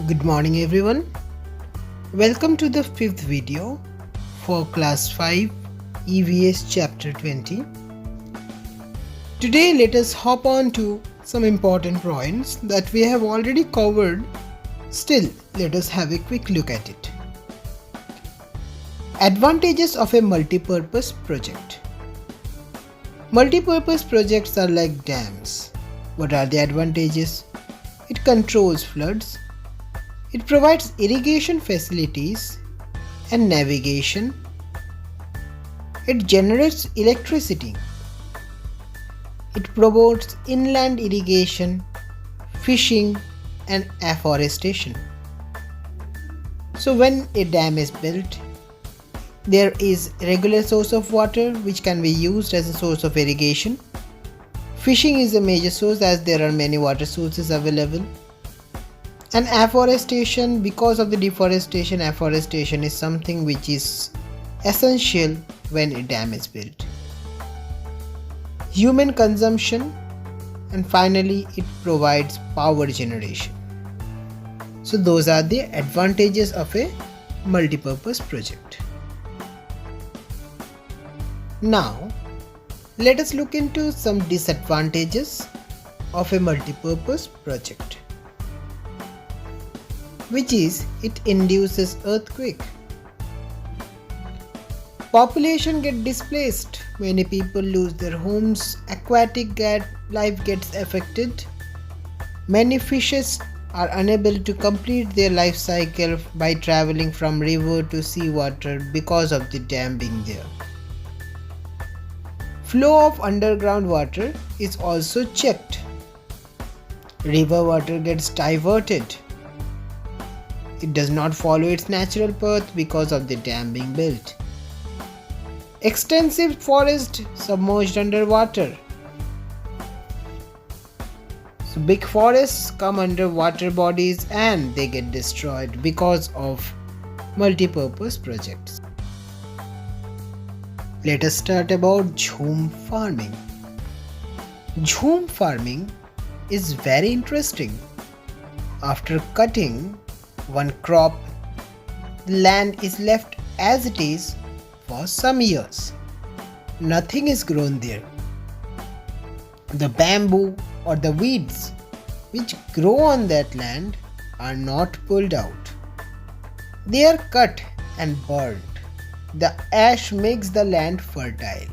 Good morning everyone. Welcome to the fifth video for class 5 EVS chapter 20. Today let us hop on to some important points that we have already covered. Still, let us have a quick look at it. Advantages of a multipurpose project. Multipurpose projects are like dams. What are the advantages? It controls floods. It provides irrigation facilities and navigation. It generates electricity. It promotes inland irrigation, fishing, and afforestation. So when a dam is built, there is a regular source of water which can be used as a source of irrigation. Fishing is a major source as there are many water sources available. And afforestation, because of the deforestation, afforestation is something which is essential when a dam is built. Human consumption, and finally it provides power generation. So those are the advantages of a multipurpose project. Now let us look into some disadvantages of a multipurpose project, which is it induces earthquake. Population get displaced, many people lose their homes, aquatic life gets affected. Many fishes are unable to complete their life cycle by traveling from river to seawater because of the dam being there. Flow of underground water is also checked. River water gets diverted. It does not follow its natural path because of the dam being built. Extensive forest submerged underwater. So big forests come under water bodies and they get destroyed because of multipurpose projects. Let us start about jhum farming. Jhum farming is very interesting. After cutting one crop, the land is left as it is for some years. Nothing is grown there. The bamboo or the weeds which grow on that land are not pulled out. They are cut and burned. The ash makes the land fertile.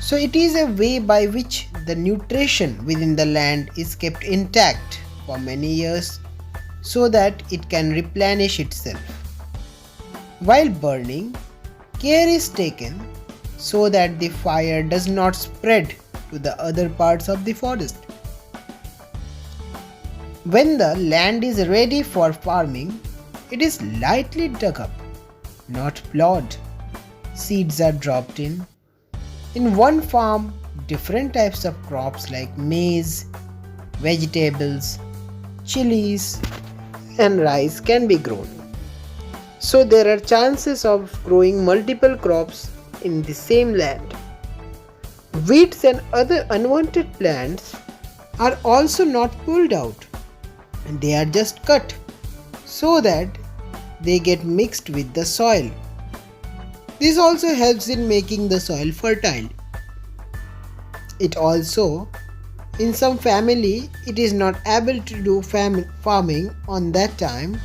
So it is a way by which the nutrition within the land is kept intact for many years, so that it can replenish itself. While burning, care is taken so that the fire does not spread to the other parts of the forest. When the land is ready for farming, it is lightly dug up, not plowed. Seeds are dropped in. In one farm, different types of crops like maize, vegetables, chilies, and rice can be grown. So there are chances of growing multiple crops in the same land. Weeds and other unwanted plants are also not pulled out, and they are just cut so that they get mixed with the soil. This also helps in making the soil fertile. It also, in some family, it is not able to do farming on that time.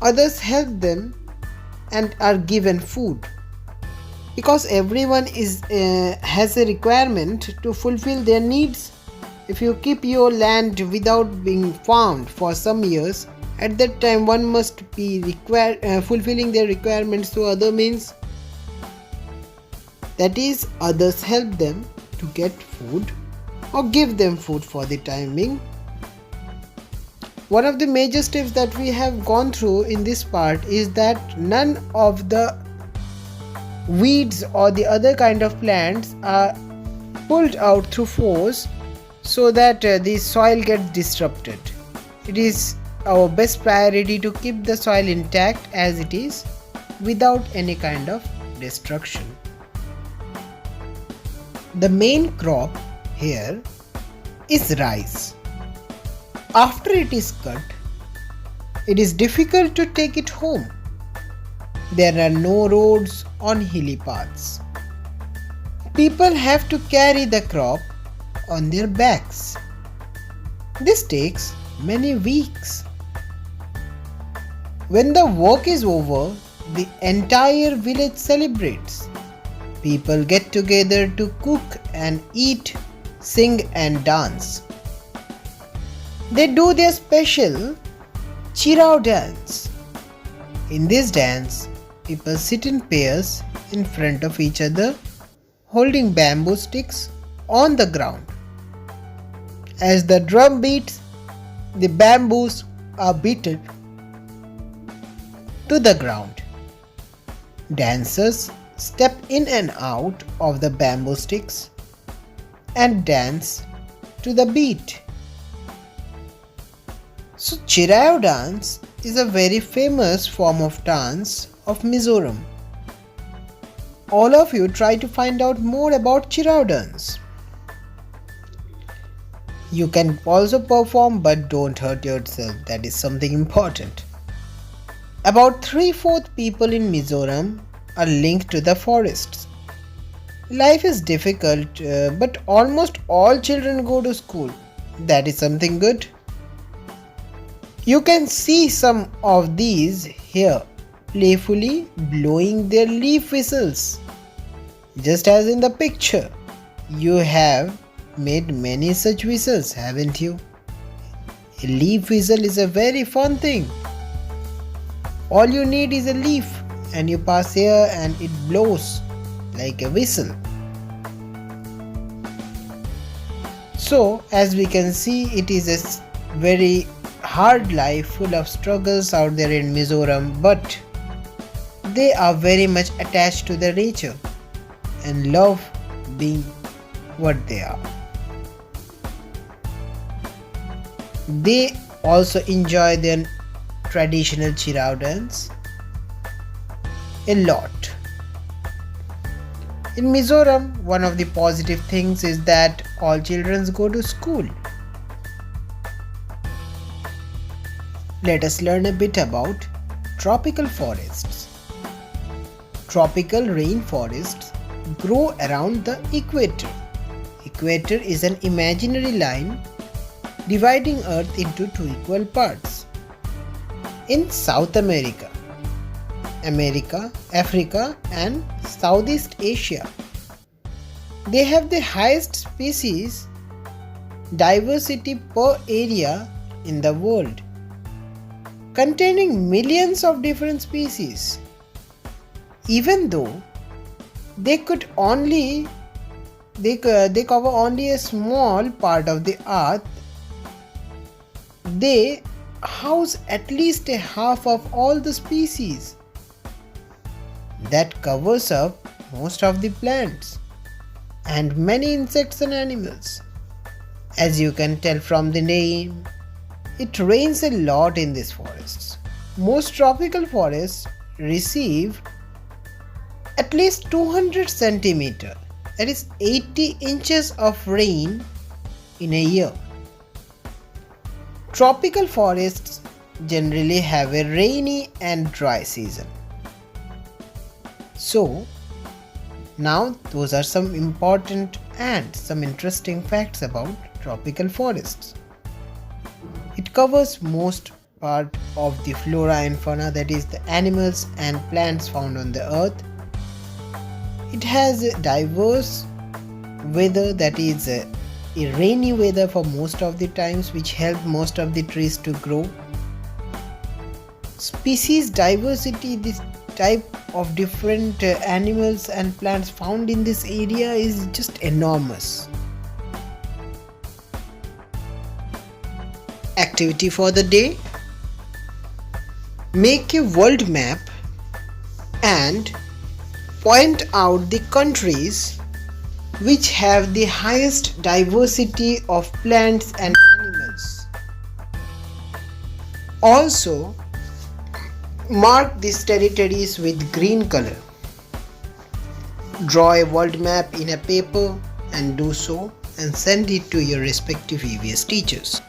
Others help them and are given food. Because everyone has a requirement to fulfill their needs. If you keep your land without being farmed for some years, at that time one must be fulfilling their requirements through other means. That is, others help them to get food or give them food for the time being. One of the major steps that we have gone through in this part is that none of the weeds or the other kind of plants are pulled out through force so that the soil gets disrupted. It is our best priority to keep the soil intact as it is without any kind of destruction. The main crop here is rice. After it is cut, It is difficult to take it home. There are no roads on hilly paths. People have to carry the crop on their backs. This takes many weeks. When the work is over, the entire village celebrates. People get together to cook and eat, sing and dance. They do their special chirao dance. In this dance, people sit in pairs in front of each other, holding bamboo sticks on the ground. As the drum beats, the bamboos are beaten to the ground. Dancers step in and out of the bamboo sticks and dance to the beat. So chirao dance is a very famous form of dance of Mizoram. All of you try to find out more about chirao dance. You can also perform, but don't hurt yourself. That is something important. About 3/4 people in Mizoram are linked to the forests. Life is difficult, but almost all children go to school. That is something good. You can see some of these here, playfully blowing their leaf whistles. Just as in the picture, you have made many such whistles, haven't you? A leaf whistle is a very fun thing. All you need is a leaf and you pass air and it blows like a whistle. So as we can see, it is a very hard life full of struggles out there in Mizoram, but they are very much attached to the nature and love being what they are. They also enjoy their traditional chirao dance a lot. In Mizoram, one of the positive things is that all children go to school. Let us learn a bit about tropical forests. Tropical rainforests grow around the equator. Equator is an imaginary line dividing Earth into two equal parts. In South America, Africa and Southeast Asia, they have the highest species diversity per area in the world, containing millions of different species. Even though they cover only a small part of the earth, they house at least a half of all the species. That covers up most of the plants and many insects and animals. As you can tell from the name, it rains a lot in these forests. Most tropical forests receive at least 200 centimeters, that is 80 inches of rain in a year. Tropical forests generally have a rainy and dry season. So, now those are some important and some interesting facts about tropical forests. It covers most part of the flora and fauna, that is the animals and plants found on the earth. It has a diverse weather, that is a rainy weather for most of the times, which help most of the trees to grow. Species diversity, this type of different animals and plants found in this area is just enormous. Activity for the day: make a world map and point out the countries which have the highest diversity of plants and animals. Also, mark these territories with green color. Draw a world map in a paper and do so and send it to your respective EVS teachers.